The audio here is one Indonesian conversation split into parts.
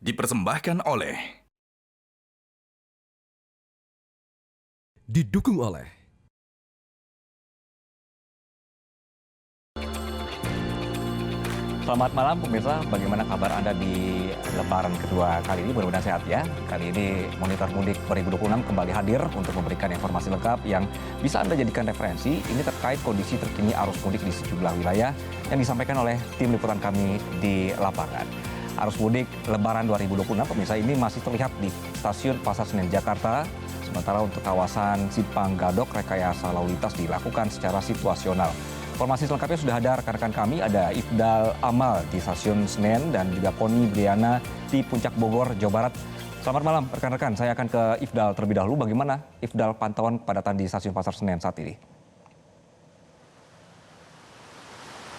dipersembahkan oleh Didukung oleh Selamat malam pemirsa, bagaimana kabar Anda di Lebaran kedua kali ini? Mudah-mudahan sehat ya. Kali ini Monitor Mudik 2026 kembali hadir untuk memberikan informasi lengkap yang bisa Anda jadikan referensi. Ini terkait kondisi terkini arus mudik di sejumlah wilayah yang disampaikan oleh tim liputan kami di lapangan. Arus mudik Lebaran 2026 pemirsa ini masih terlihat di stasiun Pasar Senen Jakarta. Sementara untuk kawasan Simpang Gadok, rekayasa lalu lintas dilakukan secara situasional. Informasi selengkapnya sudah ada rekan-rekan kami, ada Ifdal Amal di Stasiun Senen dan juga Poni Briana di Puncak Bogor, Jawa Barat. Selamat malam rekan-rekan, saya akan ke Ifdal terlebih dahulu. Bagaimana Ifdal pantauan kepadatan di Stasiun Pasar Senen saat ini?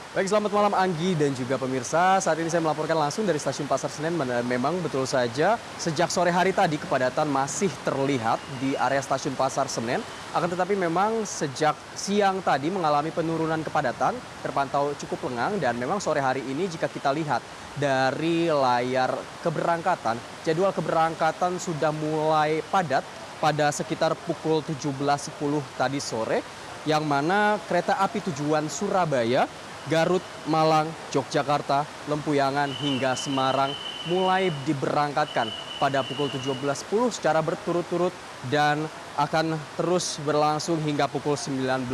Baik, selamat malam Anggi dan juga pemirsa. Saat ini saya melaporkan langsung dari Stasiun Pasar Senen. Memang betul saja sejak sore hari tadi kepadatan masih terlihat di area Stasiun Pasar Senen. Akan tetapi memang sejak siang tadi mengalami penurunan kepadatan, terpantau cukup lengang, dan memang sore hari ini jika kita lihat dari layar keberangkatan, jadwal keberangkatan sudah mulai padat pada sekitar pukul 17.10 tadi sore, yang mana kereta api tujuan Surabaya, Garut, Malang, Yogyakarta, Lempuyangan hingga Semarang mulai diberangkatkan pada pukul 17.10 secara berturut-turut dan akan terus berlangsung hingga pukul 19.00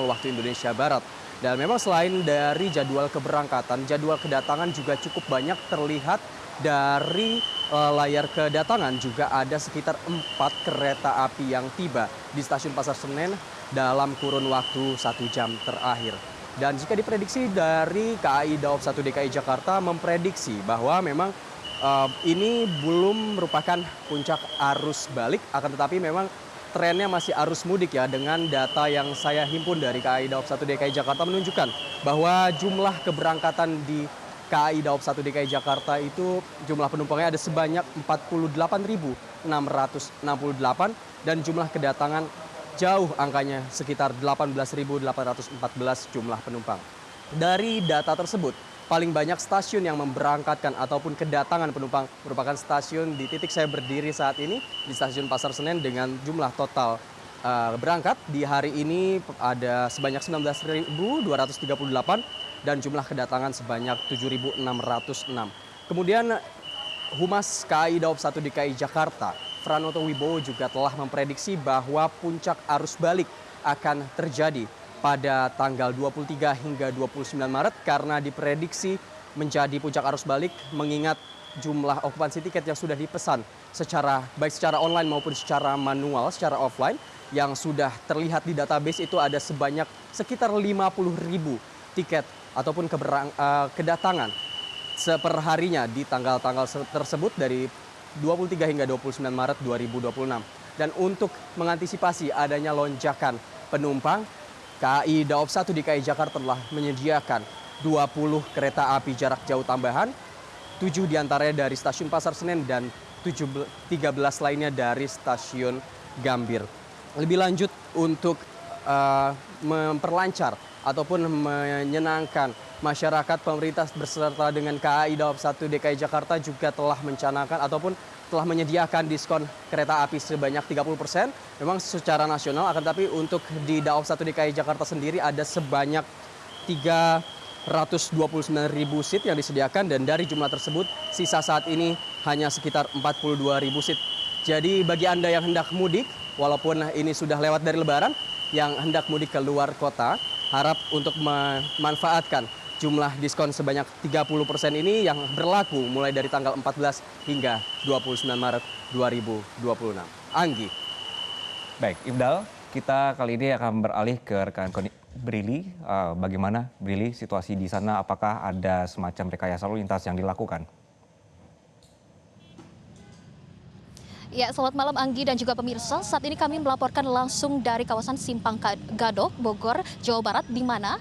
waktu Indonesia Barat. Dan memang selain dari jadwal keberangkatan, jadwal kedatangan juga cukup banyak terlihat dari layar kedatangan. Juga ada sekitar 4 kereta api yang tiba di Stasiun Pasar Senen dalam kurun waktu 1 jam terakhir. Dan jika diprediksi dari KAI Daob 1 DKI Jakarta memprediksi bahwa memang ini belum merupakan puncak arus balik, akan tetapi memang trennya masih arus mudik ya. Dengan data yang saya himpun dari KAI Daob 1 DKI Jakarta menunjukkan bahwa jumlah keberangkatan di KAI Daob 1 DKI Jakarta itu jumlah penumpangnya ada sebanyak 48.668 dan jumlah kedatangan jauh angkanya sekitar 18.814 jumlah penumpang. Dari data tersebut, paling banyak stasiun yang memberangkatkan ataupun kedatangan penumpang merupakan stasiun di titik saya berdiri saat ini, di Stasiun Pasar Senen, dengan jumlah total berangkat di hari ini ada sebanyak 19.238 dan jumlah kedatangan sebanyak 7.606. Kemudian Humas KAI Daob 1 DKI Jakarta, Pranoto Wibowo, juga telah memprediksi bahwa puncak arus balik akan terjadi pada tanggal 23 hingga 29 Maret karena diprediksi menjadi puncak arus balik mengingat jumlah okupansi tiket yang sudah dipesan baik secara online maupun secara manual, secara offline, yang sudah terlihat di database itu ada sebanyak sekitar 50.000 tiket ataupun kedatangan seperharinya di tanggal-tanggal tersebut dari 23 hingga 29 Maret 2026. Dan untuk mengantisipasi adanya lonjakan penumpang, KAI Daob 1 DKI Jakarta telah menyediakan 20 kereta api jarak jauh tambahan, 7 diantaranya dari Stasiun Pasar Senen dan 13 lainnya dari Stasiun Gambir. Lebih lanjut untuk memperlancar ataupun menyenangkan masyarakat, pemerintah berserta dengan KAI Daob 1 DKI Jakarta juga telah mencanangkan ataupun telah menyediakan diskon kereta api sebanyak 30%. Memang secara nasional, akan tapi untuk di Daob 1 DKI Jakarta sendiri ada sebanyak 329.000 seat yang disediakan, dan dari jumlah tersebut sisa saat ini hanya sekitar 42.000 seat. Jadi bagi Anda yang hendak mudik, walaupun ini sudah lewat dari Lebaran, yang hendak mudik ke luar kota, harap untuk memanfaatkan jumlah diskon sebanyak 30% ini yang berlaku mulai dari tanggal 14 hingga 29 Maret 2026. Anggi. Baik, Ifdal, kita kali ini akan beralih ke rekan Brili. Bagaimana Brili situasi di sana? Apakah ada semacam rekayasa lalu lintas yang dilakukan? Ya, selamat malam Anggi dan juga pemirsa. Saat ini kami melaporkan langsung dari kawasan Simpang Gadok, Bogor, Jawa Barat, di mana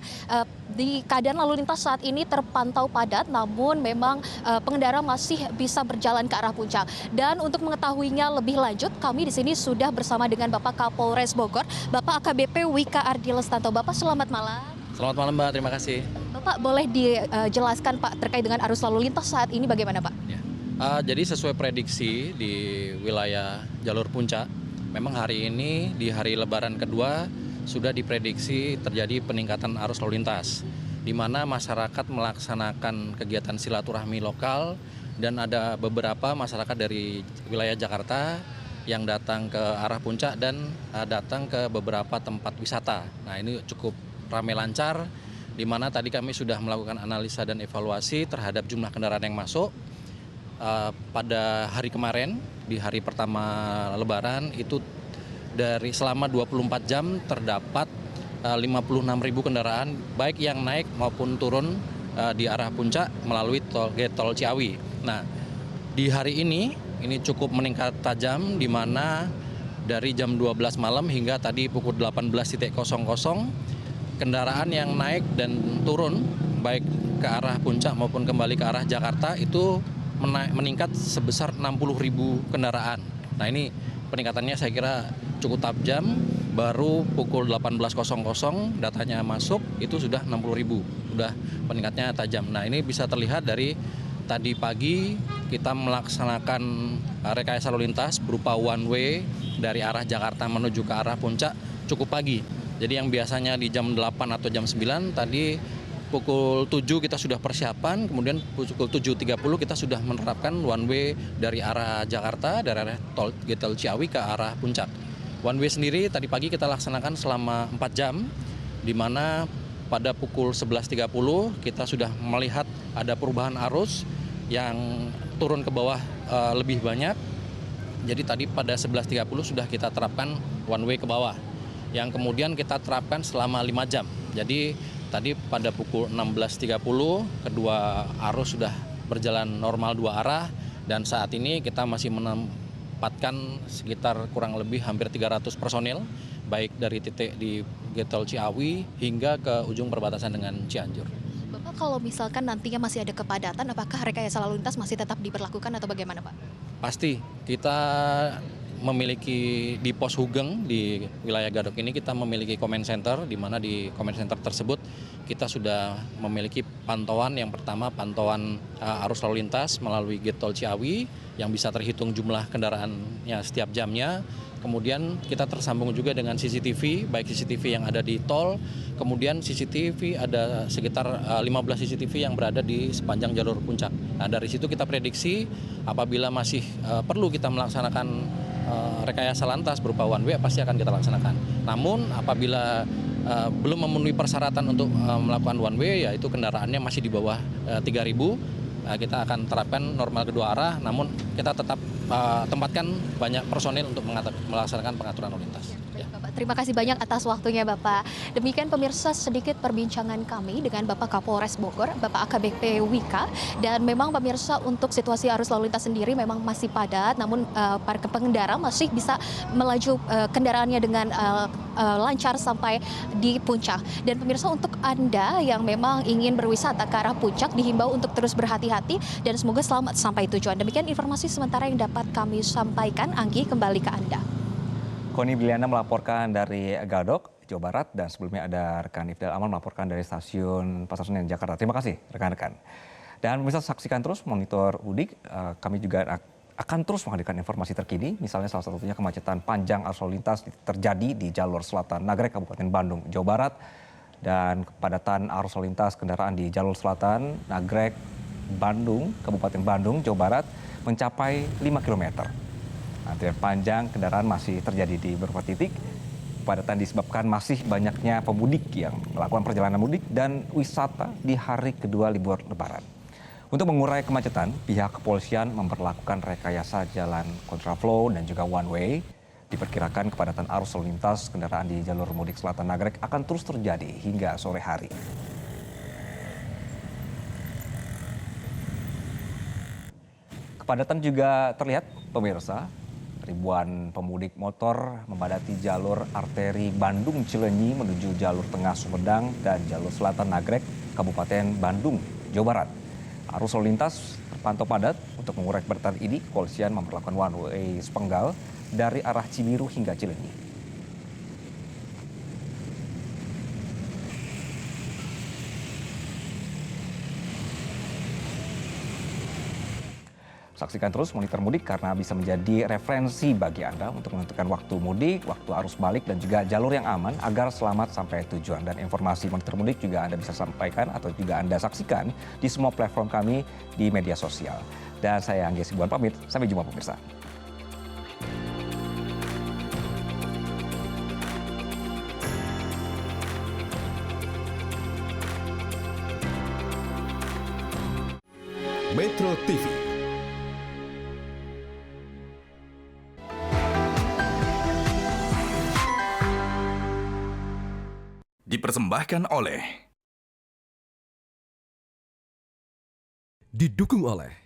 di keadaan lalu lintas saat ini terpantau padat, namun memang pengendara masih bisa berjalan ke arah puncak. Dan untuk mengetahuinya lebih lanjut, kami di sini sudah bersama dengan Bapak Kapolres Bogor, Bapak AKBP Wika Ardi Lestanto. Bapak, selamat malam. Selamat malam Mbak, terima kasih. Bapak boleh dijelaskan Pak terkait dengan arus lalu lintas saat ini bagaimana Pak? Ya. Jadi sesuai prediksi di wilayah jalur puncak, memang hari ini di hari Lebaran kedua sudah diprediksi terjadi peningkatan arus lalu lintas, di mana masyarakat melaksanakan kegiatan silaturahmi lokal dan ada beberapa masyarakat dari wilayah Jakarta yang datang ke arah puncak dan datang ke beberapa tempat wisata. Nah ini cukup ramai lancar, di mana tadi kami sudah melakukan analisa dan evaluasi terhadap jumlah kendaraan yang masuk. Pada hari kemarin, di hari pertama Lebaran itu dari selama 24 jam terdapat 56.000 kendaraan baik yang naik maupun turun di arah puncak melalui tol Ciawi. Nah, di hari ini cukup meningkat tajam, di mana dari jam 12 malam hingga tadi pukul 18.00 kendaraan yang naik dan turun baik ke arah puncak maupun kembali ke arah Jakarta itu meningkat sebesar 60.000 kendaraan. Nah ini peningkatannya saya kira cukup tajam, baru pukul 18.00 datanya masuk itu sudah 60.000, sudah peningkatnya tajam. Nah ini bisa terlihat dari tadi pagi kita melaksanakan rekayasa lalu lintas berupa one way dari arah Jakarta menuju ke arah puncak cukup pagi. Jadi yang biasanya di jam 8 atau jam 9 tadi pukul 7 kita sudah persiapan, kemudian pukul 7.30 kita sudah menerapkan one way dari arah Jakarta, dari arah tol Ciawi ke arah puncak. One way sendiri tadi pagi kita laksanakan selama 4 jam, di mana pada pukul 11.30 kita sudah melihat ada perubahan arus yang turun ke bawah lebih banyak. Jadi tadi pada 11.30 sudah kita terapkan one way ke bawah, yang kemudian kita terapkan selama 5 jam. Jadi tadi pada pukul 16.30 kedua arus sudah berjalan normal dua arah, dan saat ini kita masih menempatkan sekitar kurang lebih hampir 300 personil baik dari titik di Tol Ciawi hingga ke ujung perbatasan dengan Cianjur. Bapak, kalau misalkan nantinya masih ada kepadatan, apakah rekayasa lalu lintas masih tetap diberlakukan atau bagaimana, Pak? Pasti kita memiliki di pos Hugeng di wilayah Gadok ini kita memiliki comment center, di mana di comment center tersebut kita sudah memiliki pantauan. Yang pertama pantauan arus lalu lintas melalui Tol Ciawi yang bisa terhitung jumlah kendaraannya setiap jamnya. Kemudian kita tersambung juga dengan CCTV, baik CCTV yang ada di tol, kemudian CCTV ada sekitar 15 CCTV yang berada di sepanjang jalur puncak. Nah dari situ kita prediksi apabila masih perlu kita melaksanakan rekayasa lantas berupa one way pasti akan kita laksanakan. Namun apabila belum memenuhi persyaratan untuk melakukan one way, yaitu kendaraannya masih di bawah 3.000, kita akan terapkan normal kedua arah, namun kita tetap tempatkan banyak personil untuk melaksanakan pengaturan lalu lintas. Baik, Bapak. Terima kasih banyak atas waktunya, Bapak. Demikian pemirsa sedikit perbincangan kami dengan Bapak Kapolres Bogor, Bapak AKBP Wika. Dan memang pemirsa untuk situasi arus lalu lintas sendiri memang masih padat, namun para pengendara masih bisa melaju kendaraannya dengan lancar sampai di puncak. Dan pemirsa, untuk Anda yang memang ingin berwisata ke arah puncak dihimbau untuk terus berhati-hati dan semoga selamat sampai tujuan. Demikian informasi sementara yang dapat kami sampaikan. Anggi, kembali ke Anda. Koni Biliana melaporkan dari Gadok, Jawa Barat, dan sebelumnya ada rekan Ifdal Amal melaporkan dari stasiun Pasar Senen, Jakarta. Terima kasih rekan-rekan. Dan bisa saksikan terus Monitor Mudik, kami juga akan terus menghadirkan informasi terkini, misalnya salah satunya kemacetan panjang arus lalu lintas terjadi di jalur selatan Nagrek, Kabupaten Bandung, Jawa Barat, dan kepadatan arus lalu lintas kendaraan di jalur selatan Nagrek, Bandung, Kabupaten Bandung, Jawa Barat mencapai 5 km. Antrian panjang kendaraan masih terjadi di beberapa titik. Kepadatan disebabkan masih banyaknya pemudik yang melakukan perjalanan mudik dan wisata di hari kedua libur Lebaran. Untuk mengurai kemacetan, pihak kepolisian memperlakukan rekayasa jalan kontraflow dan juga one way. Diperkirakan kepadatan arus lalu lintas kendaraan di jalur mudik selatan Nagrek akan terus terjadi hingga sore hari. Kepadatan juga terlihat, pemirsa. Ribuan pemudik motor memadati jalur arteri Bandung Cileunyi menuju jalur tengah Sumedang dan jalur selatan Nagrek, Kabupaten Bandung, Jawa Barat. Arus lalu lintas terpantau padat. Untuk mengurai kepadatan ini, kepolisian memperlakukan one way sepenggal dari arah Cibiru hingga Cileunyi. Saksikan terus Monitor Mudik karena bisa menjadi referensi bagi Anda untuk menentukan waktu mudik, waktu arus balik, dan juga jalur yang aman agar selamat sampai tujuan. Dan informasi Monitor Mudik juga Anda bisa sampaikan atau juga Anda saksikan di semua platform kami di media sosial. Dan saya Anggi Sibuan pamit, sampai jumpa pemirsa. Metro TV. Dipersembahkan oleh, didukung oleh